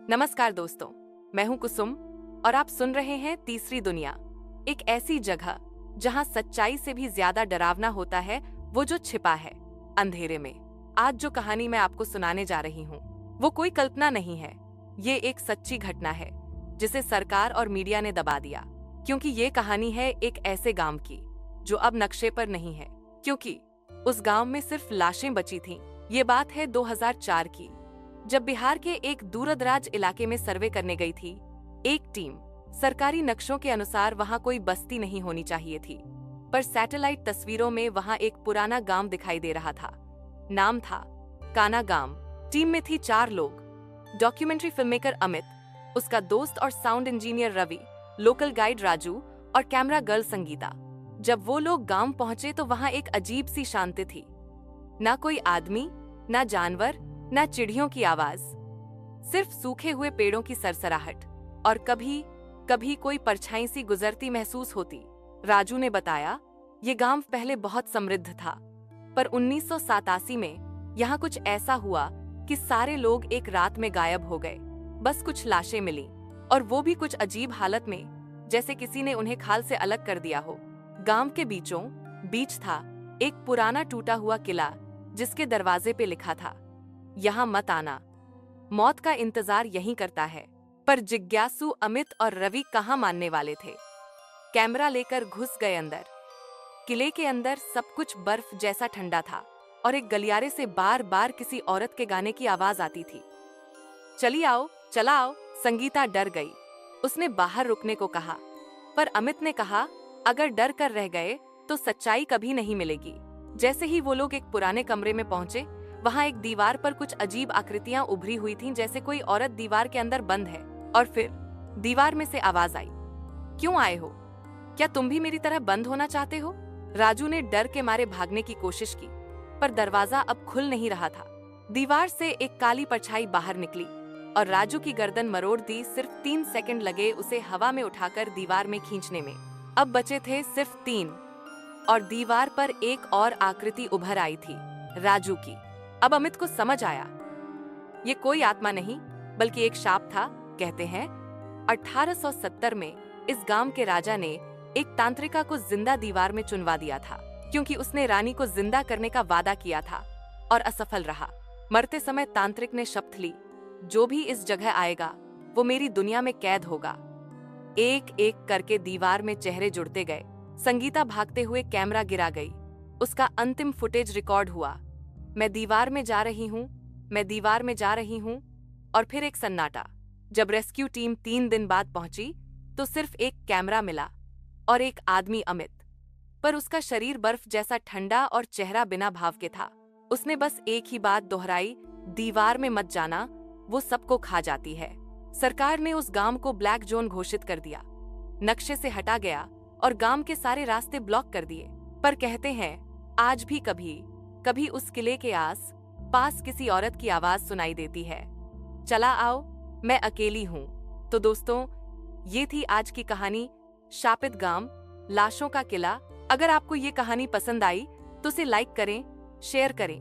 नमस्कार दोस्तों, मैं हूं कुसुम और आप सुन रहे हैं तीसरी दुनिया। एक ऐसी जगह जहां सच्चाई से भी ज्यादा डरावना होता है वो जो छिपा है अंधेरे में। आज जो कहानी मैं आपको सुनाने जा रही हूं वो कोई कल्पना नहीं है। ये एक सच्ची घटना है जिसे सरकार और मीडिया ने दबा दिया, क्योंकि ये कहानी है एक ऐसे गांव की जो अब नक्शे पर नहीं है, क्योंकि उस गांव में सिर्फ लाशें बची थीं। ये बात है 2004 की, जब बिहार के एक दूरदराज इलाके में सर्वे करने गई थी एक टीम। सरकारी नक्शों के अनुसार वहां कोई बस्ती नहीं होनी चाहिए थी, पर सैटेलाइट तस्वीरों में वहां एक पुराना गांव दिखाई दे रहा था। नाम था काना गांव। टीम में थी 4 लोग: डॉक्यूमेंट्री फिल्ममेकर अमित, उसका दोस्त और sound engineer Ravi, local guide Raju और कैमरा गर्ल संगीता। जब वो लोग गांव पहुंचे तो वहां एक अजीब सी शांति थी। ना कोई आदमी, ना जानवर, ना चिड़ियों की आवाज, सिर्फ सूखे हुए पेड़ों की सरसराहट और कभी कभी कोई परछाई सी गुजरती महसूस होती। राजू ने बताया, ये गांव पहले बहुत समृद्ध था, पर 1987 में यहाँ कुछ ऐसा हुआ कि सारे लोग एक रात में गायब हो गए। बस कुछ लाशें मिली, और वो भी कुछ अजीब हालत में, जैसे किसी ने उन्हें खाल से अलग कर दिया हो। गांव के बीचों बीच था एक पुराना टूटा हुआ किला, जिसके दरवाजे पे लिखा था, यहाँ मत आना, मौत का इंतजार यहीं करता है। पर जिज्ञासु अमित और रवि कहाँ मानने वाले थे। कैमरा लेकर घुस गए अंदर। किले के अंदर सब कुछ बर्फ जैसा ठंडा था, और एक गलियारे से बार बार किसी औरत के गाने की आवाज आती थी। चली आओ, चला आओ। संगीता डर गई। उसने बाहर रुकने को कहा, पर अमित ने कहा, अगर डर कर रह गए तो सच्चाई कभी नहीं मिलेगी। जैसे ही वो लोग एक पुराने कमरे में पहुंचे, वहां एक दीवार पर कुछ अजीब आकृतियां उभरी हुई थीं, जैसे कोई औरत दीवार के अंदर बंद है। और फिर दीवार में से आवाज आई, क्यों आए हो? क्या तुम भी मेरी तरह बंद होना चाहते हो? राजू ने डर के मारे भागने की कोशिश की, पर दरवाजा अब खुल नहीं रहा था। दीवार से एक काली परछाई बाहर निकली और राजू की गर्दन मरोड़ दी। सिर्फ 3 सेकंड लगे उसे हवा में उठाकर दीवार में खींचने में। अब बचे थे सिर्फ 3, और दीवार पर एक और आकृति उभर आई थी, राजू की। अब अमित को समझ आया, ये कोई आत्मा नहीं बल्कि एक शाप था। कहते हैं 1870 में इस गांव के राजा ने एक तांत्रिका को जिंदा दीवार में चुनवा दिया था, क्योंकि उसने रानी को जिंदा करने का वादा किया था और असफल रहा। मरते समय तांत्रिक ने शपथ ली, जो भी इस जगह आएगा वो मेरी दुनिया में कैद होगा। एक एक करके दीवार में चेहरे जुड़ते गए। संगीता भागते हुए कैमरा गिरा गई। उसका अंतिम फुटेज रिकॉर्ड हुआ। मैं दीवार में जा रही हूँ, मैं दीवार में जा रही हूँ। और फिर एक सन्नाटा। जब रेस्क्यू टीम 3 दिन बाद पहुंची तो सिर्फ एक कैमरा मिला और एक आदमी अमित, पर उसका शरीर बर्फ जैसा ठंडा और चेहरा बिना भाव के था। उसने बस एक ही बात दोहराई, दीवार में मत जाना, वो सबको खा जाती है। सरकार ने उस गांव को ब्लैक जोन घोषित कर दिया, नक्शे से हटा गया और गांव के सारे रास्ते ब्लॉक कर दिए। पर कहते हैं आज भी कभी कभी उस किले के आस पास किसी औरत की आवाज सुनाई देती है, चला आओ, मैं अकेली हूँ। तो दोस्तों, ये थी आज की कहानी, शापित गांव, लाशों का किला। अगर आपको ये कहानी पसंद आई तो इसे लाइक करें, शेयर करें